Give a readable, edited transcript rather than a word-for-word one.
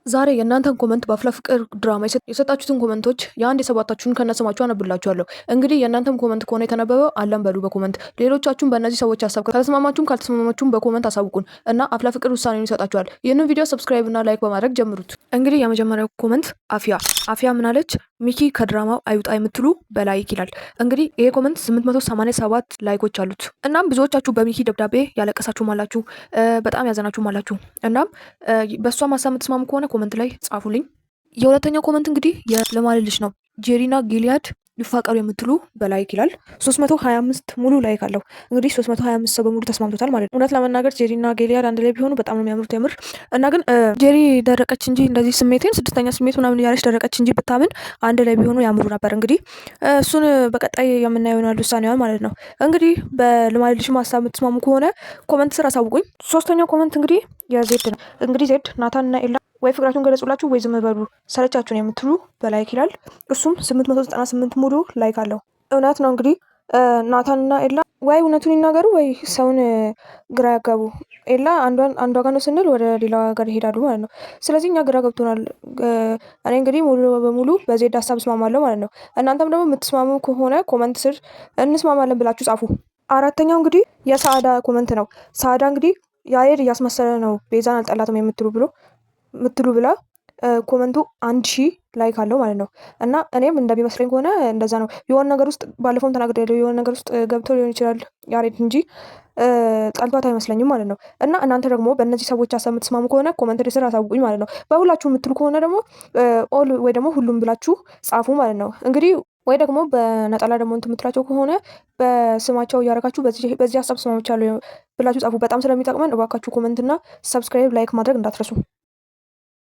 ዛሬ የእናንተን ኮመንት በአፍላ ፍቅር ድራማ የሰጣችሁትን ኮመንቶች የአንድ የሰባታችሁን ከነስማችሁ አነብላችኋለሁ። እንግዲህ የእናንተም ኮመንት ከሆነ የተነበበው አለን በሉ በኮመንት ሌሎቻችሁም በእነዚህ ሰዎች ሀሳብ ከተስማማችሁም ካልተስማማችሁም በኮመንት አሳውቁን እና አፍላ ፍቅር ውሳኔውን ይሰጣችኋል። ይህንን ቪዲዮ ሰብስክራይብ እና ላይክ በማድረግ ጀምሩት። እንግዲህ የመጀመሪያው ኮመንት አፊያ ምናለች? ሚኪ ከድራማው አይውጣ የምትሉ በላይክ ይላል። እንግዲህ ይሄ ኮመንት 887 ላይኮች አሉት። እናም ብዙዎቻችሁ በሚኪ ደብዳቤ ያለቀሳችሁም አላችሁ፣ በጣም ያዘናችሁም አላችሁ። እናም በእሷ ሀሳብ የምትስማሙ ከሆነ ኮመንት ላይ ጻፉልኝ። የሁለተኛው ኮመንት እንግዲህ የለማልልሽ ነው። ጄሪና ጊሊያድ ይፋቀሩ የምትሉ በላይክ ይላል። 325 ሙሉ ላይክ አለው። እንግዲህ 325 ሰው በሙሉ ተስማምቶታል ማለት ነው። እውነት ለመናገር ጄሪና ጊሊያድ አንድ ላይ ቢሆኑ በጣም ነው የሚያምሩት የምር። እና ግን ጄሪ ደረቀች እንጂ እንደዚህ ስሜቴን ስድስተኛ ስሜት ምናምን እያለች ደረቀች እንጂ ብታምን አንድ ላይ ቢሆኑ ያምሩ ነበር። እንግዲህ እሱን በቀጣይ የምናየው ይሆናል ውሳኔዋን ማለት ነው። እንግዲህ በልማልልሽ ሀሳብ የምትስማሙ ከሆነ ኮመንት ስር አሳውቁኝ። ሶስተኛው ኮመንት እንግዲህ የዜድ ነው። እንግዲህ ዜድ ናታንና ኤላ ወይ ፍቅራችሁን ገለጹላችሁ ወይ ዝም በሉ ሰለቻችሁን የምትሉ በላይክ ይላል። እሱም 898 ሙሉ ላይክ አለው። እውነት ነው እንግዲህ ናታንና ኤላ ወይ እውነቱን ይናገሩ ወይ ሰውን ግራ ያጋቡ። ኤላ አንዷ ጋር ነው ስንል ወደ ሌላ ጋር ይሄዳሉ ማለት ነው። ስለዚህ እኛ ግራ ገብቶናል። እኔ እንግዲህ ሙሉ በሙሉ በዜድ ሀሳብ እስማማለሁ ማለት ነው። እናንተም ደግሞ የምትስማሙ ከሆነ ኮመንት ስር እንስማማለን ብላችሁ ጻፉ። አራተኛው እንግዲህ የሳዕዳ ኮመንት ነው። ሳዕዳ እንግዲህ ያሬድ እያስመሰለ ነው ቤዛን አልጠላትም የምትሉ ብላ ኮመንቱ 1000 ላይክ አለው ማለት ነው። እና እኔም እንደሚመስለኝ ከሆነ እንደዛ ነው። የሆነ ነገር ውስጥ ባለፈውም ተናግሬያለሁ። የሆነ ነገር ውስጥ ገብቶ ሊሆን ይችላል ያሬድ እንጂ ጠልቷት አይመስለኝም ማለት ነው። እና እናንተ ደግሞ በእነዚህ ሰዎች ሀሳብ የምትስማሙ ከሆነ ኮመንት ስር አሳውቁኝ ማለት ነው። በሁላችሁ የምትሉ ከሆነ ደግሞ ኦል ወይ ደግሞ ሁሉም ብላችሁ ጻፉ ማለት ነው። እንግዲህ ወይ ደግሞ በነጠላ ደግሞ እንትን የምትላቸው ከሆነ በስማቸው እያደረጋችሁ በዚህ ሀሳብ ስማሞቻለሁ ብላችሁ ጻፉ። በጣም ስለሚጠቅመን እባካችሁ ኮመንትና ሰብስክራይብ ላይክ ማድረግ እንዳትረሱ።